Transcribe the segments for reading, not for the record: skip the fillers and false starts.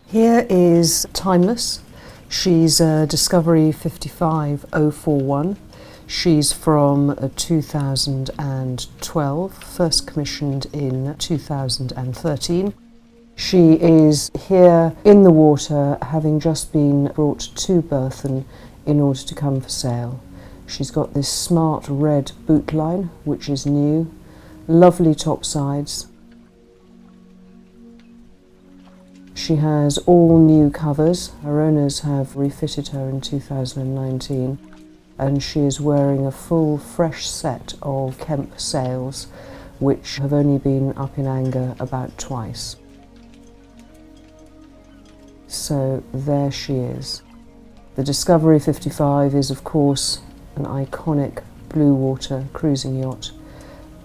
Here is Timeless. She's a Discovery 55041. She's from 2012, first commissioned in 2013. She is here in the water, having just been brought to Berthon in order to come for sale. She's got this smart red boot line, which is new, lovely top sides. She has all new covers. Her owners have refitted her in 2019, and she is wearing a full fresh set of Kemp sails, which have only been up in anger about twice. So there she is. The Discovery 55 is of course an iconic blue water cruising yacht,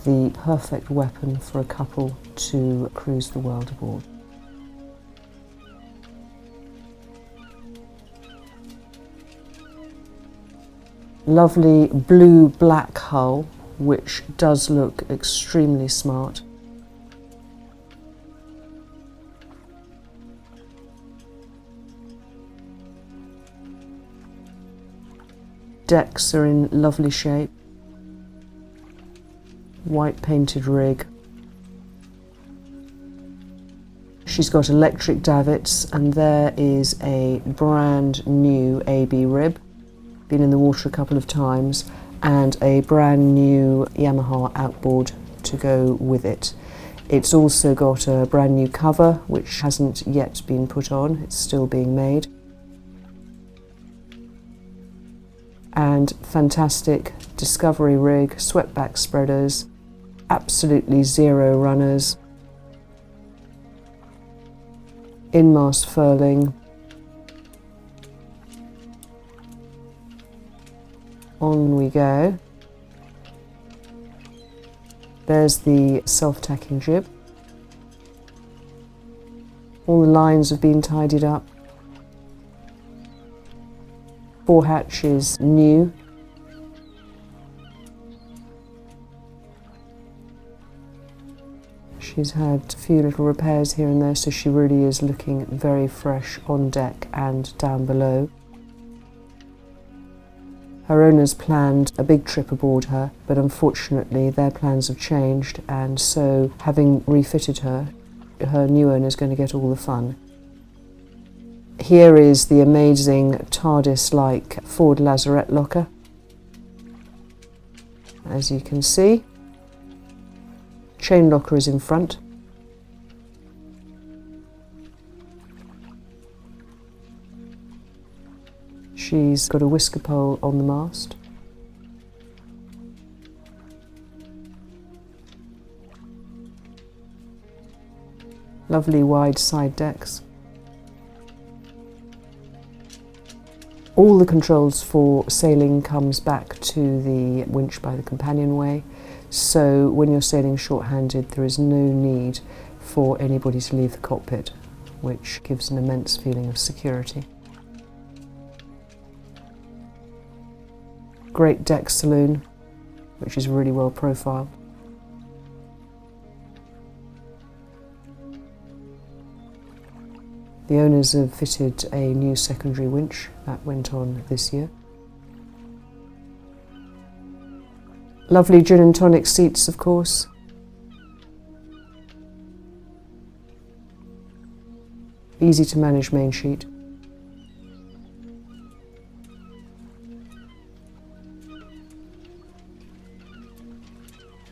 the perfect weapon for a couple to cruise the world aboard. Lovely blue-black hull, which does look extremely smart. Decks are in lovely shape. White painted rig. She's got electric davits, and there is a brand new AB rib. Been in the water a couple of times, and a brand new Yamaha outboard to go with it. It's also got a brand new cover which hasn't yet been put on, it's still being made. And fantastic Discovery rig, swept-back spreaders, absolutely zero runners, in-mast furling. On we go. There's the self-tacking jib. All the lines have been tidied up. Fore hatch is new. She's had a few little repairs here and there, so she really is looking very fresh on deck and down below. Her owners planned a big trip aboard her, but unfortunately their plans have changed, and so having refitted her, her new owner is going to get all the fun. Here is the amazing TARDIS-like forward lazarette locker. As you can see, chain locker is in front. She's got a whisker pole on the mast. Lovely wide side decks. All the controls for sailing comes back to the winch by the companionway, so when you're sailing short-handed there is no need for anybody to leave the cockpit, which gives an immense feeling of security. Great deck saloon, which is really well profiled. The owners have fitted a new secondary winch that went on this year. Lovely gin and tonic seats, of course. Easy to manage main sheet.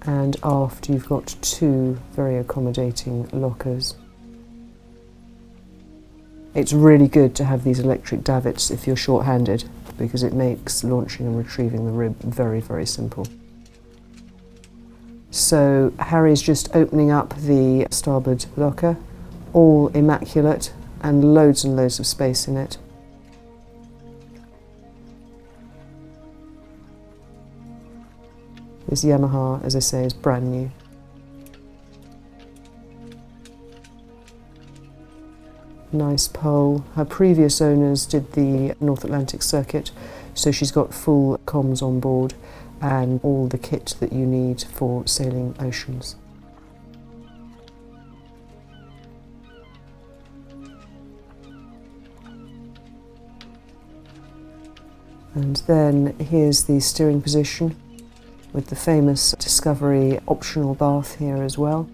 And aft you've got two very accommodating lockers. It's really good to have these electric davits if you're short-handed, because it makes launching and retrieving the rib very, very simple. So Harry's just opening up the starboard locker, all immaculate and loads of space in it. This Yamaha, as I say, is brand new. Nice pole. Her previous owners did the North Atlantic circuit, so she's got full comms on board and all the kit that you need for sailing oceans. And then here's the steering position with the famous Discovery optional bath here as well.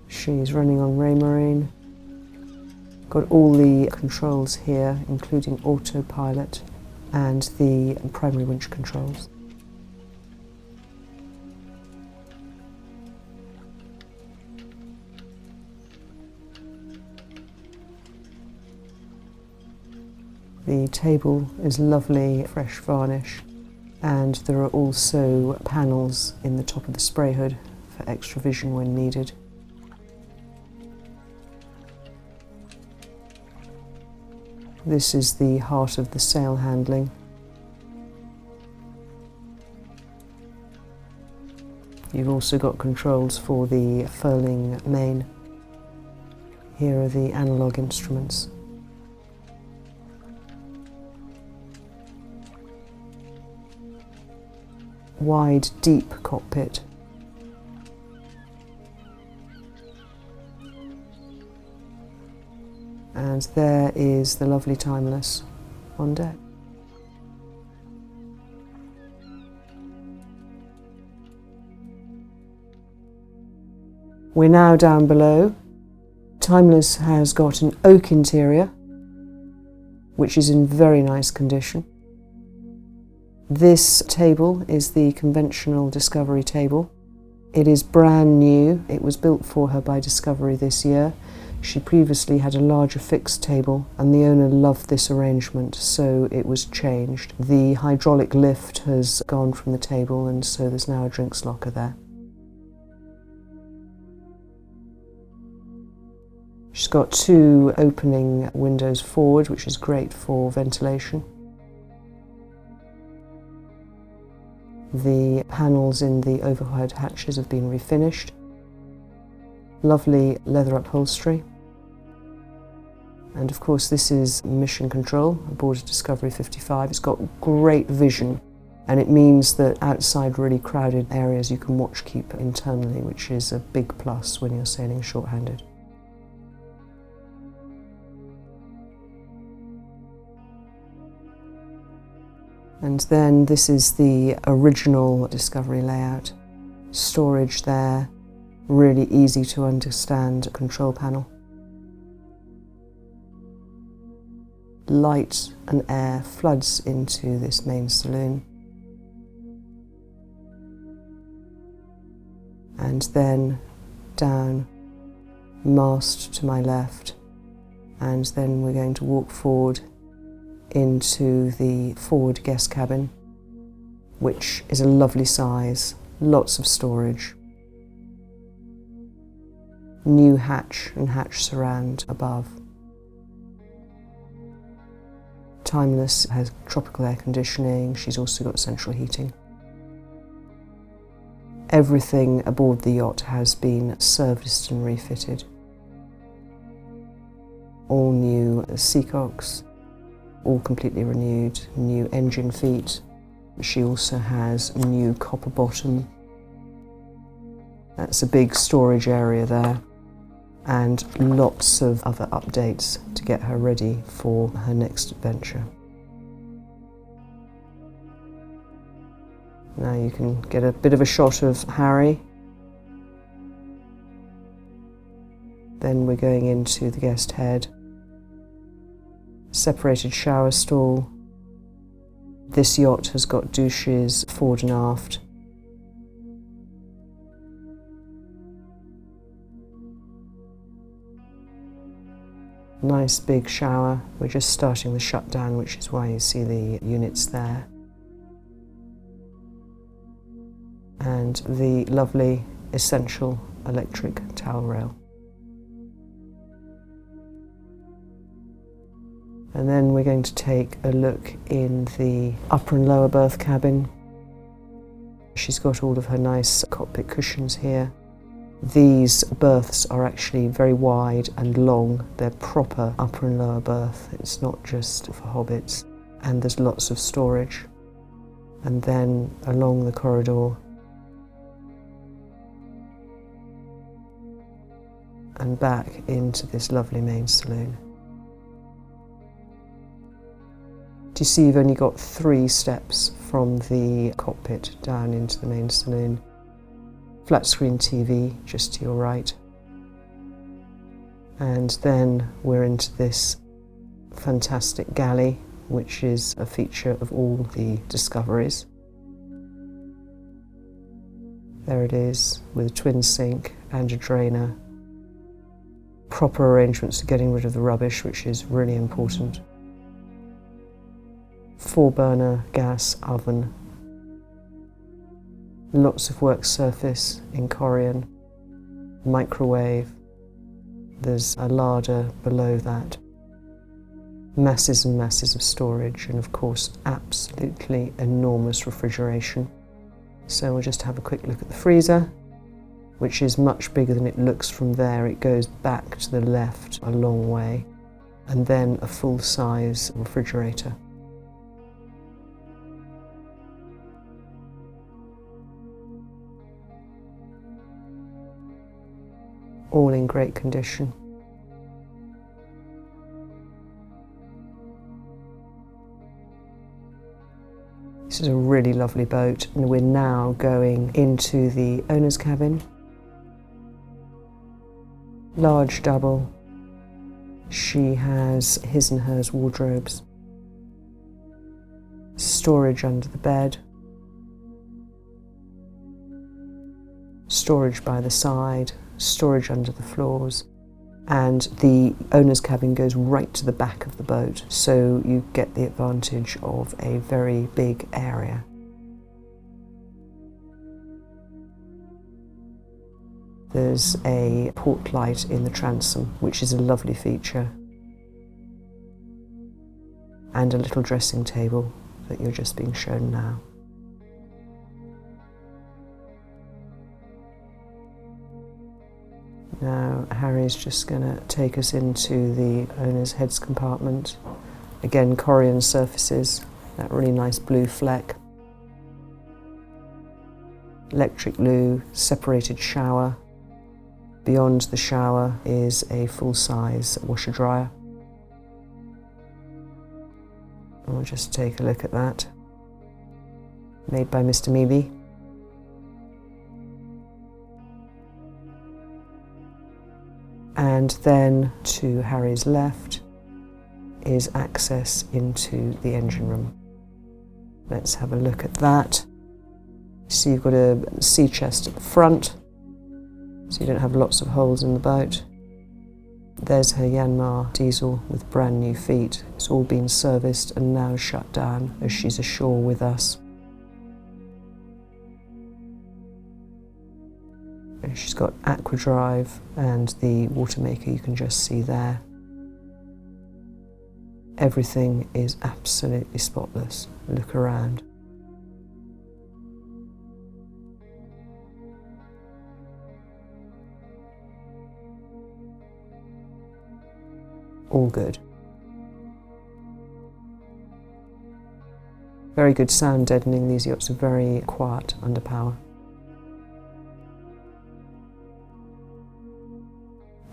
She's running on Raymarine. Got all the controls here, including autopilot and the primary winch controls. The table is lovely, fresh varnish, and there are also panels in the top of the spray hood for extra vision when needed. This is the heart of the sail handling. You've also got controls for the furling main. Here are the analog instruments. Wide, deep cockpit. And there is the lovely Timeless on deck. We're now down below. Timeless has got an oak interior, which is in very nice condition. This table is the conventional Discovery table. It is brand new. It was built for her by Discovery this year. She previously had a larger fixed table and the owner loved this arrangement, so it was changed. The hydraulic lift has gone from the table and so there's now a drinks locker there. She's got two opening windows forward, which is great for ventilation. The panels in the overhead hatches have been refinished. Lovely leather upholstery. And of course this is mission control aboard a Discovery 55. It's got great vision and it means that outside really crowded areas you can watch keep internally, which is a big plus when you're sailing short-handed. And then this is the original Discovery layout. Storage there, really easy to understand control panel. Light and air floods into this main saloon. And then down, mast to my left, and then we're going to walk forward into the forward guest cabin, which is a lovely size, lots of storage. New hatch and hatch surround above. Timeless has tropical air conditioning, she's also got central heating. Everything aboard the yacht has been serviced and refitted. All new seacocks, all completely renewed, new engine feet. She also has new copper bottom. That's a big storage area there, and lots of other updates to get her ready for her next adventure. Now you can get a bit of a shot of Harry. Then we're going into the guest head. Separated shower stall. This yacht has got douches forward and aft. Nice big shower. We're just starting the shutdown, which is why you see the units there. And the lovely essential electric towel rail. And then we're going to take a look in the upper and lower berth cabin. She's got all of her nice cockpit cushions here. These berths are actually very wide and long. They're proper upper and lower berth. It's not just for hobbits. And there's lots of storage. And then along the corridor and back into this lovely main saloon. Do you see you've only got 3 steps from the cockpit down into the main saloon? Flat screen TV just to your right. And then we're into this fantastic galley, which is a feature of all the Discoveries. There it is, with a twin sink and a drainer. Proper arrangements for getting rid of the rubbish, which is really important. 4-burner gas oven. Lots of work surface in Corian. Microwave. There's a larder below that. Masses and masses of storage, and of course absolutely enormous refrigeration. So we'll just have a quick look at the freezer, which is much bigger than it looks from there. It goes back to the left a long way, and then a full-size refrigerator. All in great condition. This is a really lovely boat, and we're now going into the owner's cabin. Large double. She has his and hers wardrobes. Storage under the bed. Storage by the side. Storage under the floors. And the owner's cabin goes right to the back of the boat, so you get the advantage of a very big area. There's a port light in the transom, which is a lovely feature, and a little dressing table that you're just being shown now. Now Harry's just going to take us into the owner's heads compartment. Again, Corian surfaces, that really nice blue fleck. Electric loo, separated shower. Beyond the shower is a full-size washer dryer. And we'll just take a look at that. Made by Mr. Meeby. And then to Harry's left is access into the engine room. Let's have a look at that. So you've got a sea chest at the front, so you don't have lots of holes in the boat. There's her Yanmar diesel with brand new feet. It's all been serviced and now shut down as she's ashore with us. She's got aqua drive and the water maker you can just see there. Everything is absolutely spotless. Look around. All good. Very good sound deadening. These yachts are very quiet under power.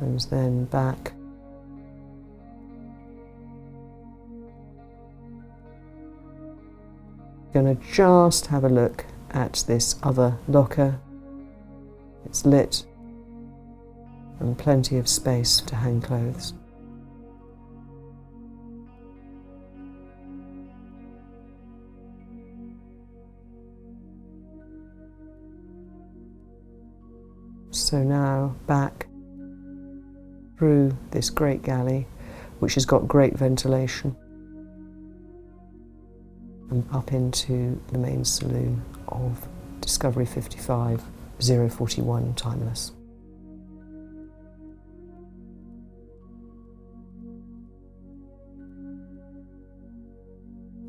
And then back. Going to just have a look at this other locker. It's lit and plenty of space to hang clothes. So now back through this great galley, which has got great ventilation, and up into the main saloon of Discovery 55 041 Timeless.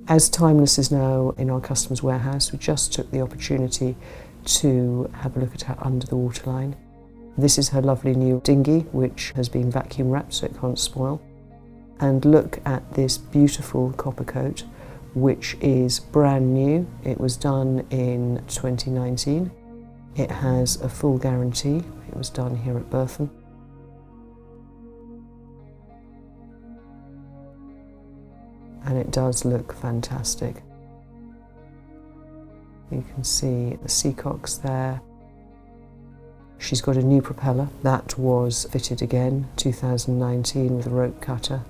As Timeless is now in our customs warehouse, we just took the opportunity to have a look at her under the waterline. This is her lovely new dinghy, which has been vacuum wrapped so it can't spoil. And look at this beautiful copper coat, which is brand new. It was done in 2019. It has a full guarantee. It was done here at Berthon. And it does look fantastic. You can see the seacocks there. She's got a new propeller that was fitted again 2019 with a rope cutter,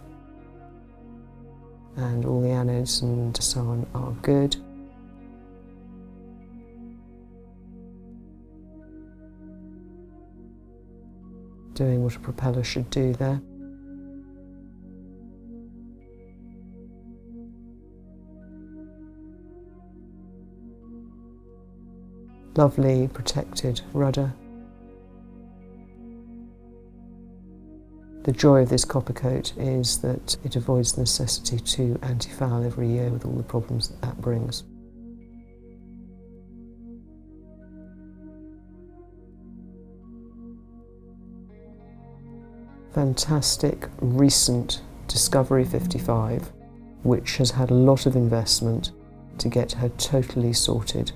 and all the anodes and so on are good. Doing what a propeller should do there. Lovely protected rudder. The joy of this copper coat is that it avoids the necessity to anti-foul every year with all the problems that that brings. Fantastic recent Discovery 55, which has had a lot of investment to get her totally sorted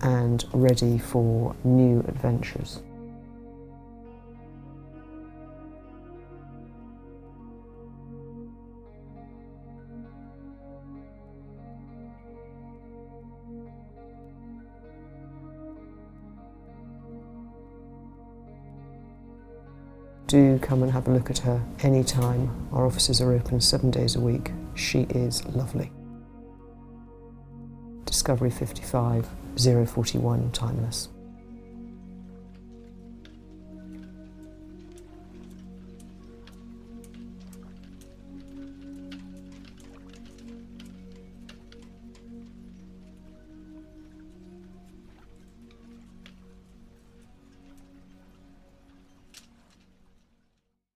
and ready for new adventures. Do come and have a look at her anytime. Our offices are open 7 days a week. She is lovely. Discovery 55, 041 Timeless.